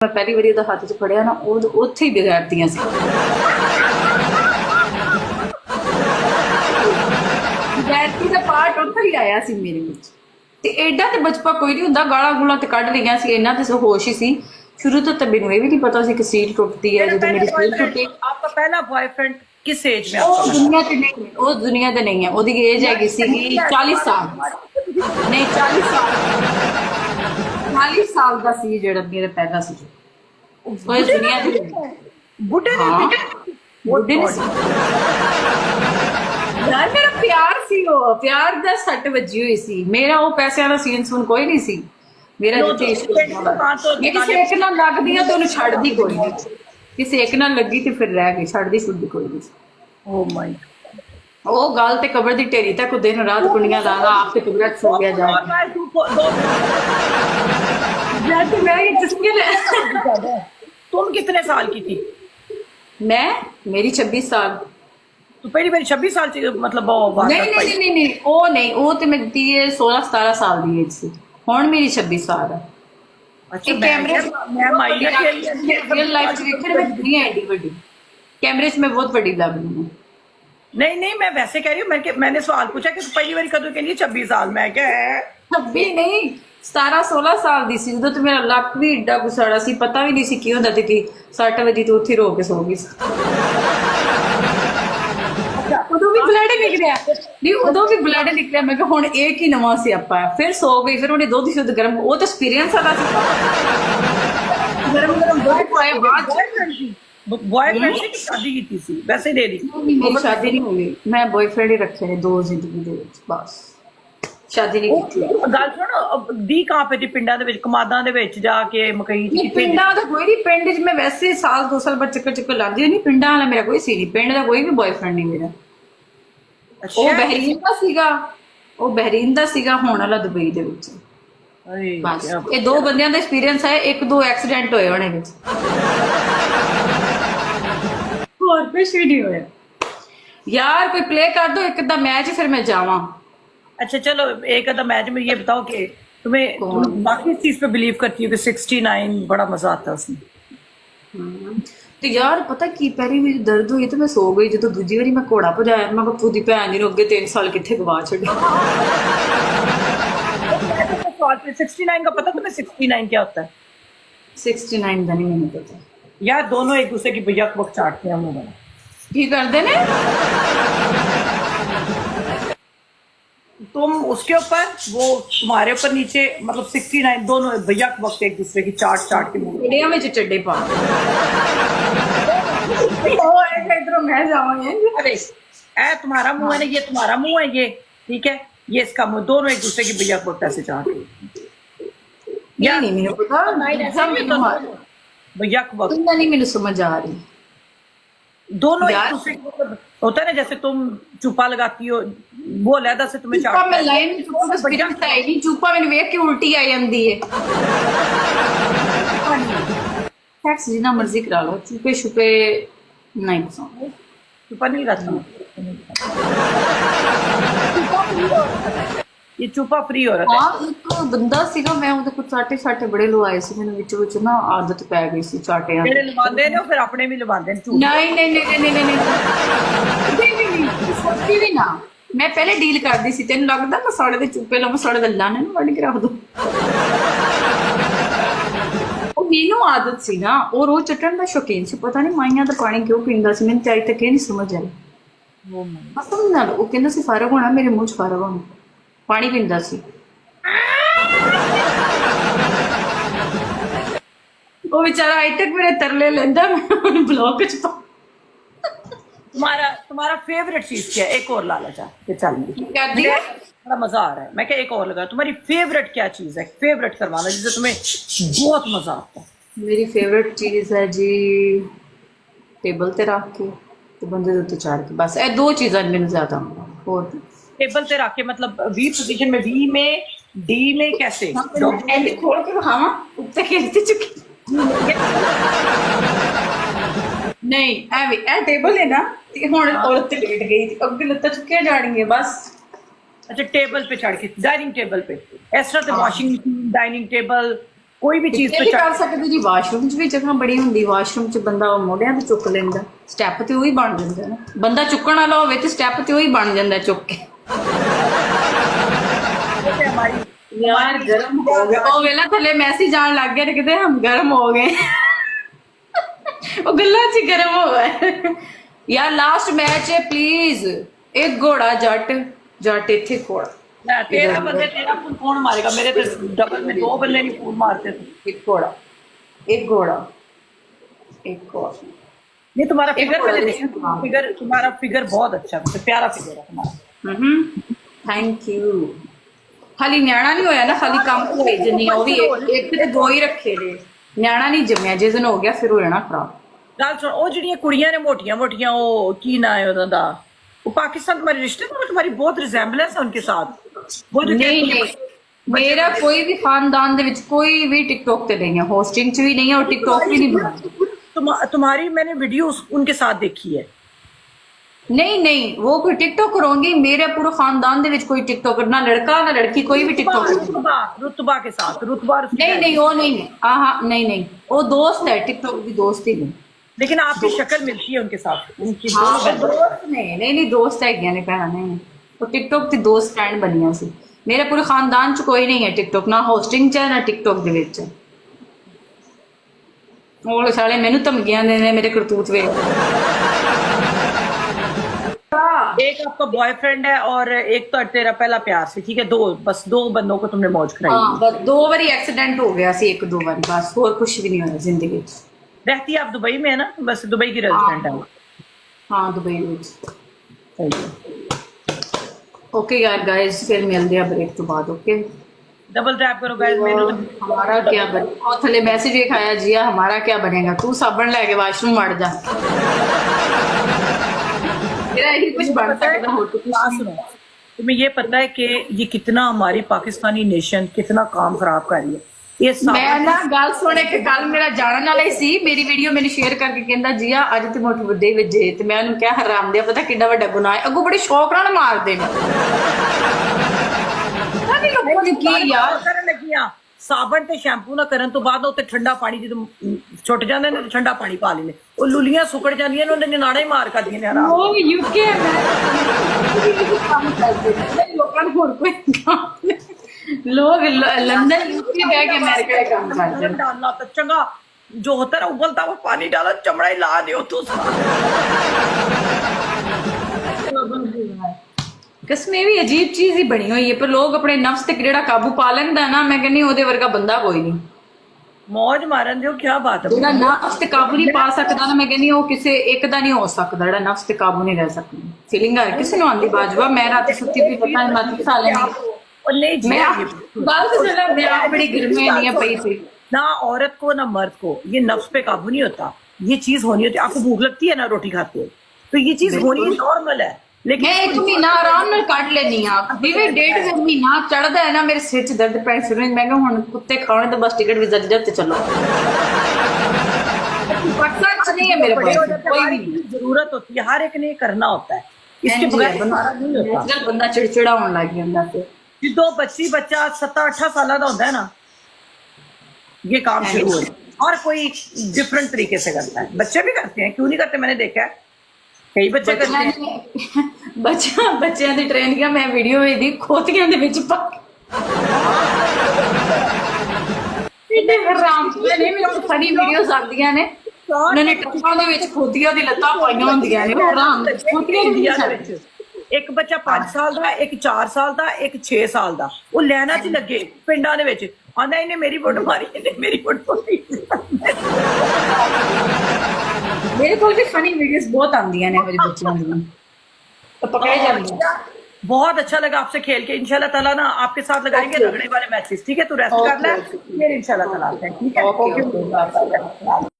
मैं पहली बारी ਉਹਦਾ ਹੱਥ 'ਚ ਫੜਿਆ ਨਾ ਉਹ ਉੱਥੇ ਹੀ ਵਿਗਾੜਤੀਆਂ ਸੀ ਵਿਗਾੜਤੀ ਦਾ ਪਾਰਟ ਉੱਥੇ ਹੀ ਆਇਆ ਸੀ ਮੇਰੇ ਵਿੱਚ ਤੇ ਐਡਾ ਤੇ ਬਚਪਾ ਕੋਈ ਨਹੀਂ ਹੁੰਦਾ ਗਾਲਾਂ ਗੂਲਾਂ ਤੇ ਕੱਢ ਲਈਆਂ ਸੀ ਇਹਨਾਂ ਤੇ ਹੋਸ਼ ਹੀ ਸੀ शुरू तो तब ਮੈਨੂੰ ਇਹ ਵੀ ਨਹੀਂ ਪਤਾ ਸੀ ਕਿ ਸੀਟ ਟੁੱਟਦੀ ਹੈ ਜਦੋਂ ਮੇਰੀ ਸੀਟ ਟੁੱਟੀ आपका पहला बॉयफ्रेंड किस एज में ਉਹ ਦੁਨੀਆ ਤੇ ਨਹੀਂ ਉਹ ਦੁਨੀਆ ਤੇ ਨਹੀਂ ਹੈ ਉਹਦੀ ਏਜ ਹੈਗੀ ਸੀ 40 ਸਾਲ ਨਹੀਂ 40 ਸਾਲ 40 ਸਾਲ ਦਾ ਸੀ ਜਿਹੜਾ ਮੇਰੇ ਪਹਿਲਾ ਸੀ ਕੋਈ ਦੁਨੀਆ ਤੇ बुढ़े ने ਬੁੱਢੇ ਨਹੀਂ ਸੀ ਯਾਰ ਮੇਰਾ ਪਿਆਰ ਸੀ ਉਹ ਪਿਆਰ ਦਾ ਸੱਟ ਵੱਜੀ ਹੋਈ ਸੀ ਮੇਰਾ ਉਹ ਪੈਸਿਆਂ ਦਾ ਸੀਨ ਸੁਣ ਕੋਈ ਨਹੀਂ ਸੀ ਮੇਰਾ ਜਿੱਥੇ ਇਸ਼ਕ ਇਹ ਕਿਸੇ ਇੱਕ ਨਾਲ ਲੱਗਦੀ ਆ ਤੇ ਉਹਨੂੰ ਛੱਡਦੀ ਕੋਈ ਨਹੀਂ ਕਿਸੇ ਇੱਕ ਨਾਲ ਲੱਗੀ ਤੇ ਫਿਰ ਰਹਿ ਗਈ ਛੱਡਦੀ ਛੁੱਡਦੀ ਕੋਈ ਨਹੀਂ ओ माय ਉਹ ਗੱਲ ਤੇ ਕਬਰ ਦੀ ਢੇਰੀ ਤੱਕ ਦਿਨ ਰਾਤ ਕੁੰਡੀਆਂ ਲਾ ਲਾ ਆਪ ਤੇ ਕਬਰ ਚ ਸੋ ਗਿਆ ਜਾ ਜਾਤੇ ਮੈਂ ਇਹ ਜਿਸਕੇ तुम कितने साल की थी मैं मेरी 26 साल तो पहली बार 26 साल से मतलब वो बात नहीं नहीं नहीं नहीं ਉਹ ਨਹੀਂ ਉਹ ਤੇ ਮੈਂ ਦਿੱਤੀ ਹੈ 16 17 ਸਾਲ ਦੀ ਏਜ ਸੀ ਹੁਣ ਮੇਰੀ 26 ਸਾਲ ਹੈ अच्छा कैमरे मैं आइडिया रियल लाइफ ਚ ਵੇਖਣ ਵਿੱਚ ਨਹੀਂ ਐਡੀ ਵੱਡੀ कैमरे ਚ मैं बहुत बड़ी लग रही हूँ नहीं नहीं मैं वैसे कह रही हूँ मैंने सवाल पूछा कि पहली बार कदों के लिए 26 साल मैं क्या है 26 नहीं 17 16 ਸਾਲ ਦੀ ਸੀ ਜਦੋਂ ਤੇ ਮੇਰਾ ਲੱਕ ਵੀ ਏਡਾ ਗੁਸਾੜਾ ਸੀ ਪਤਾ ਵੀ ਨਹੀਂ ਸੀ ਕੀ ਹੁੰਦਾ ਤੇ ਕੀ 60 ਵਜੇ ਤੋਂ ਉੱਥੇ ਰੋ ਕੇ ਸੋ ਗਈ ਉਦੋਂ ਵੀ ਬਲੱਡ ਨਿਕਲਿਆ ਨਹੀਂ ਉਦੋਂ ਵੀ ਬਲੱਡ ਨਿਕਲਿਆ ਮੈਂ ਕਿਹਾ ਹੁਣ ਇਹ ਕੀ ਨਵਾਂ ਸਿਆਪਾ ਹੈ ਫਿਰ ਸੋ ਗਈ ਫਿਰ ਉਹਨੇ ਦੁੱਧ ਸ਼ੁੱਧ ਗਰਮ ਉਹ ਤਾਂ ਐਕਸਪੀਰੀਅੰਸ ਵਾਲਾ ਸੀ ਗਰਮ ਗਰਮ ਦੁੱਧ ਪਾਇਆ ਬਾਅਦ बॉयफ्रेंड से शादी की थी वैसे दे दी ਮੇਰੀ ਸ਼ਾਦੀ ਨਹੀਂ ਹੋਈ ਮੈਂ ਬॉयਫ੍ਰੈਂਡ ਹੀ ਰੱਖੇ ਨੇ ਦੋ ਜ਼ਿੰਦਗੀ ਦੇ ਵਿੱਚ ਬਸ ਸ਼ਾਦੀ ਨਹੀਂ ਕੀਤੀ ਗੱਲ ਸੁਣ ਦੀ ਕਹਾਂ ਪੇ ਦੀ ਪਿੰਡਾਂ ਦੇ ਵਿੱਚ ਕਮਾਦਾਂ ਦੇ ਵਿੱਚ ਜਾ ਕੇ ਮਕਈ ਨਹੀਂ ਪਿੰਡਾਂ ਦਾ ਕੋਈ ਨਹੀਂ ਪਿੰਡ 'ਚ ਮੈਂ ਵੈਸੇ ਸਾਲ 2 ਸਾਲ ਬਾਅਦ ਚੱਕਰ ਲੱਗਦੀ ਨਹੀਂ ਪਿੰਡਾਂ ਵਾਲਾ ਮੇਰਾ ਕੋਈ ਸੀ ਨਹੀਂ ਪਿੰਡ ਦਾ ਕੋਈ ਵੀ ਬॉयਫ੍ਰੈਂਡ ਨਹੀਂ ਮੇਰਾ ਉਹ ਬਹਿਰੀਨ ਦਾ ਸੀਗਾ ਹੁਣ ਵਾਲਾ ਦੁਬਈ ਦੇ ਵਿੱਚ ਬਸ ਇਹ ਦੋ ਬੰਦਿਆਂ ਦਾ ਐਕਸਪੀਰੀਅੰਸ ਹੈ ਇੱਕ ਦੋ ਐਕਸੀਡੈਂਟ ਹੋਏ ਹੋਣੇ ਵਿੱਚ ਹੋਰ ਕੁਛ ਵੀ ਨਹੀਂ ਹੋਇਆ यार कोई प्ले कर दो एक अद्धा मैच फिर मैं जावा अच्छा चलो एक अद्धा मैच में ये बताओ कि तुम्हें बाकी चीज पे बिलीव करती हूँ कि 69 बड़ा मजा आता है उसमें ਤੇ ਯਾਰ ਪਤਾ ਕੀ ਪਹਿਲੀ ਵਾਰੀ ਦਰਦ ਹੋਈ ਤੇ ਮੈਂ ਸੋ ਗਈ ਜਦੋਂ ਦੂਜੀ ਵਾਰੀ ਮੈਂ ਘੋੜਾ ਭਜਾਇਆ ਮੈਂ ਬੱਪੂ ਦੀ ਭੈਣ ਜੀ ਨੂੰ ਅੱਗੇ 3 ਸਾਲ ਕਿੱਥੇ ਗਵਾ ਛੱਡਿਆ 69 का पता तुम्हें 69 क्या होता है 69 ਦਾ ਨਹੀਂ ਮੈਨੂੰ ਪਤਾ यार दोनों एक दूसरे की भैया वक्त चाटते हैं मुंह में ਕੀ ਕਰਦੇ ਨੇ तुम उसके ऊपर वो तुम्हारे ऊपर नीचे मतलब 69 दोनों भैया के वक्त एक दूसरे की चाट के मुंह ੜਿਆਂ ਵਿੱਚ ਚੱਡੇ ਪਾ ਉਹ ਇੱਕ ਇਧਰੋਂ ਮੈਂ ਜਾਵਾਂਗੀ अरे ऐ तुम्हारा मुंह है ना ये तुम्हारा मुंह है ये ठीक है ये इसका मुंह दोनों एक दूसरे की भैया के वक्त ऐसे चाटते ਯਾਰ ਨਹੀਂ ਮੈਨੂੰ ਪਤਾ भैया के वक्त ਨਹੀਂ ਮੈਨੂੰ ਸਮਝ ਆ ਰਹੀ दोनों एक दूसरे को होता है ना जैसे तुम चुपा लगाती हो वो अलहदा से तुम्हें ਚੁੱਪਾ ਮੈਂ ਲਾਈਨ ਚੁੱਪਾ ਬਸ ਫਿਰਮ ਤਾਂ ਹੈ ਨਹੀਂ ਚੁੱਪਾ ਮੈਨੂੰ ਵੇਖ ਕੇ ਉਲਟੀ ਆ ਜਾਂਦੀ ਹੈ ਟੈਕਸ ਜਿੰਨਾ ਮਰਜ਼ੀ ਕਰਾ ਲਓ ਚੁੱਪੇ ਛੁਪੇ ਨਹੀਂ ਪਸੰਦ चुपा नहीं लगाती ये चुपा फ्री हो रहा ਹਾਂ ਇੱਕ ਬੰਦਾ ਸੀਗਾ ਮੈਂ ਉਹਦੇ ਕੋਲ ਚਾਟੇ ਬੜੇ ਲਵਾਏ ਸੀ ਮੈਨੂੰ ਵਿੱਚ ਨਾ ਆਦਤ ਪੈ ਗਈ ਸੀ ਚਾਟਿਆਂ जेड़े लवांदे ने फिर अपने भी लवांदे ने ਨਹੀਂ ਸੱਚੀ ਵੀ ਨਾ ਮੈਂ ਪਹਿਲੇ ਡੀਲ ਕਰਦੀ ਸੀ ਤੈਨੂੰ ਲੱਗਦਾ ਮੈਂ ਸਾੜੇ ਦੇ ਚੁੱਪੇ ਲਾ ਸਾੜੇ ਦੇ ਲਾਣੇ ਨੂੰ ਵੱਢ ਕੇ ਰੱਖ ਦੂੰ ਉਹ ਮੈਨੂੰ ਆਦਤ ਸੀ ਨਾ ਉਹ ਰੋਜ਼ ਚਟਣ ਦਾ ਸ਼ੌਕੀਨ ਸੀ ਪਤਾ ਨਹੀਂ ਮਾਈਆਂ ਦਾ ਪਾਣੀ ਕਿਉਂ ਪੀਂਦਾ ਸੀ ਮੈਨੂੰ ਤੇ ਅਜੇ ਤੱਕ ਇਹ ਨਹੀਂ ਸਮਝ ਆਈ ਅਸਲ ਨਾਲ ਉਹ ਕਹਿੰਦਾ ਸੀ ਫਰਕ ਹੋਣਾ ਮੇਰੇ ਮੂੰਹ 'ਚ ਫਰਕ ਹੋਣਾ ਪਾਣੀ ਪੀਂਦਾ ਸੀ ਉਹ ਵਿਚਾਰਾ ਅਜੇ ਤੱਕ ਮੇਰੇ ਤਰਲੇ ਲੈਂਦਾ ਮੈਂ ਉਹਨੂੰ ਬਲੌਕ 'ਚ ਪਾ तुम्हारा फेवरेट चीज क्या है एक और लाला जा के चल करदी है बड़ा मजा आ रहा है मैं क्या एक और लगा तुम्हारी फेवरेट क्या चीज है फेवरेट करवाना जिससे तुम्हें बहुत मजा आता है मेरी फेवरेट चीज है जी टेबल ते रख के ते बंदे दे उत्ते चाड़ के बस ये दो चीज़ां मैंने ज्यादा और टेबल ते रख के मतलब वी पोजीशन में वी में डी में कैसे एंड खोल के खावा उत्ते खेलते चुकी नहीं ਐਵੇਂ ਇਹ ਟੇਬਲ ਹੈ ਨਾ ਤੇ ਹੁਣ ਔਰਤ ਤੇ ਲੇਟ ਗਈ ਅੱਗੇ ਲੱਤਾਂ ਚੁੱਕੀਆਂ ਜਾਣਗੀਆਂ ਬਸ अच्छा टेबल पे चढ़ के डाइनिंग टेबल पे इस तरह से वॉशिंग मशीन डाइनिंग टेबल कोई भी चीज ਇਹ पे ਵੀ ਕਰ ਸਕਦੇ ਜੀ, ਵਾਸ਼ਰੂਮ 'ਚ ਵੀ ਜਗ੍ਹਾ ਬੜੀ ਹੁੰਦੀ, ਵਾਸ਼ਰੂਮ 'ਚ ਬੰਦਾ ਮੋਢਿਆਂ ਤੇ ਚੁੱਕ ਲੈਂਦਾ, ਸਟੈਪ ਤੇ ਉਹੀ ਬਣ ਜਾਂਦਾ ਨਾ, ਬੰਦਾ ਚੁੱਕਣ ਵਾਲਾ ਹੋਵੇ ਤੇ ਸਟੈਪ ਤੇ ਉਹੀ ਬਣ ਜਾਂਦਾ ਚੁੱਕ ਕੇ। यार गर्म हो गया, ओ वेला थले मैसेज आने लग गया कहते हम गर्म हो गए। ओ गल्ला च गर्म हो गए यार। लास्ट मैच है प्लीज, एक घोड़ा जट जट इथे घोड़ा। तेरा बंदे तेरा फूल कौन मारेगा? मेरे तो डबल में 2 बंदे नहीं फूल मारते थे। एक घोड़ा एक घोड़ा एक घोड़ा। नहीं तुम्हारा फिगर मैंने देखा, फिगर तुम्हारा फिगर बहुत अच्छा है, प्यारा फिगर है तुम्हारा। Thank you. खाली न्याणा नहीं होया ना, खाली काम को भेजनी है, वो भी एक ते 2 ही रखे ने, न्याणा नहीं जम्या, जिस दिन हो गया फिर हो जाना खराब। गल सुन, ओ ਜਿਹੜੀਆਂ ਕੁੜੀਆਂ ਨੇ ਮੋਟੀਆਂ ਮੋਟੀਆਂ, ਉਹ ਕੀ ਨਾਂ ਹੈ ਉਹਨਾਂ ਦਾ, वो पाकिस्तान तुम्हारे रिश्ते में, तुम्हारी बहुत रिजेम्बलेंस है उनके साथ। वो जो नहीं नहीं, मेरा कोई भी खानदान दे विच कोई भी टिकटॉक ते नहीं है, होस्टिंग च भी नहीं है और टिकटॉक भी नहीं बना। तुम्हारी मैंने वीडियो उनके साथ देखी है। नहीं नहीं, वो कोई टिकटॉकर होंगी, मेरे पूरे खानदान दे विच कोई टिकटॉकर, ना लड़का ना लड़की, कोई भी टिकटॉकर। रुतबा के साथ, रुतबा नहीं नहीं, वो नहीं है, हाँ नहीं नहीं, वो दोस्त है, टिकटॉक की दोस्त ही नहीं। लेकिन आपकी शक्ल मिलती है उनके साथ, उनकी दोस्त नहीं नहीं दोस्त है ने कहना नहीं, वो टिकटॉक की दोस्त फ्रेंड बनिया सी। मेरे पूरे खानदान च कोई नहीं है टिकटॉक, ना होस्टिंग च ना टिकटॉक दे विच। ਉਹ ਸਾਲੇ ਮੈਨੂੰ ਧਮਕੀਆਂ ਦੇ ਨੇ, ਮੇਰੇ ਕਰਤੂਤ ਵੇਖ। एक आपका बॉयफ्रेंड है और एक तो तेरा पहला प्यार से, ठीक है? बस 2 बंदों को तुमने मौज कराई। हाँ, बस 2 बारी एक्सीडेंट हो गया सी, 1-2 बारी, बस और कुछ भी नहीं होया जिंदगी में। रहती आप दुबई में है ना? बस दुबई की रेजिडेंट है। हाँ दुबई में। ओके यार गाइस, फिर मिलते हैं ब्रेक तो बाद। ओके, डबल टैप करो गाइस। मेनू हमारा क्या बने, और थले मैसेज भी खाया जिया, हमारा क्या बनेगा, तू साबन लेके वॉशरूम मर जा। मेरा यही कुछ बन सकता हो तो कुछ। तुम्हें ये पता है कि ये कितना हमारी पाकिस्तानी नेशन कितना काम खराब कर रही है? ये मैं ना गल सुने कि कल मेरा जानने वाला ही सी, मेरी वीडियो मैंने शेयर करके कहंदा जिया अज ते मोटी बड्डे वजे, ते मैं उन्हें क्या हराम दिया, पता किड्डा वड्डा गुनाह है, अगो बड़े शौक नाल मारदे ने। पता नहीं लोगों ने की यार करन लगियां, साबन ते शैम्पू ना करन तो बाद उत्ते ठंडा पानी जदों छुट जांदे ने ठंडा पानी पा लेने, ओ लुलियां सुकड़ जांदियां ने, उन्हें नाड़ा ही मार कर दियां ने हराम। वो यूके में काम करदे ने लोकां नूं, होर कोई लोग लंदन यूके बैठ के अमेरिका में काम करते हैं। डालना तो चंगा, जो होता है उबलता हुआ पानी डाला, चमड़ा ही ला दियो तू। कसमें भी अजीब चीज ही बनी हुई है, पर लोग अपने नफ्स ते किहड़ा काबू पा लेंदा ना, मैं कहनी ओदे वर्गा बंदा कोई नहीं। मौज मारन दियो, क्या बात है। जेड़ा नफ्स ते काबू नहीं पा सकदा ना, मैं कहनी ओ किसे एक दा नहीं हो सकदा, जेड़ा नफ्स ते काबू नहीं रह सकदा। फीलिंग आ किसे नु आंदी बाजवा, मैं रात सुत्ती पई पता नहीं मत साले और ले जी बाल तो चला, मैं बड़ी गर्मी नहीं है पई थी ना, औरत को ना मर्द को ये नफ्स पे काबू नहीं होता, ये चीज होनी होती है। आपको भूख लगती है ना रोटी खाते हो, तो ये चीज होनी नॉर्मल है। लेकिन मैं 1 महीना आराम नाल काट लेनी आ, जिवे 1.5 महीना चढ़दा है ना, मेरे सिर च दर्द पैण शुरू होई, मैं कहा हुण कुत्ते खाने तो बस टिकट वीजा ते चलो। पक्का नहीं है मेरे पास, कोई भी जरूरत होती है, हर एक ने करना होता है, इसके बगैर गुजारा नहीं होता। बंदा चिड़चिड़ा होने लग जांदा फिर। जो बच्चा 7-8 साल का होता है ना, ये काम शुरू हो, और कोई डिफरेंट तरीके से करता है। बच्चे भी करते हैं, क्यों नहीं करते, मैंने देखा है कई बच्चे करते हैं। बच्चों की ट्रेनिंग मैं वीडियो भेजी, खोतियां दे विच पा इन्ने हराम ने, मेरे फनी वीडियोस आंदियां ने, उन्होंने टप्पां दे विच खोतियां दी लत्तां पाईयां हुंदियां ने, हराम खोतियां दी। एक बच्चा 5 साल का, एक 4 साल का, एक 6 साल का, वो लैना च लगे पिंडां दे विच, आंदा इन्हें मेरी फोटो मारी, इन्हें मेरी फोटो मारी। मेरे को भी फनी वीडियोस बहुत आंदियां ने मेरे बच्चों दी, तो पकड़े जांदे। बहुत अच्छा लगा आपसे खेल के, इंशाल्लाह ताला ना आपके साथ लगाएंगे रगड़े वाले मैचेस, ठीक है? तू रेस्ट कर ले, फिर इंशाल्लाह ताला, ठीक है? ओके।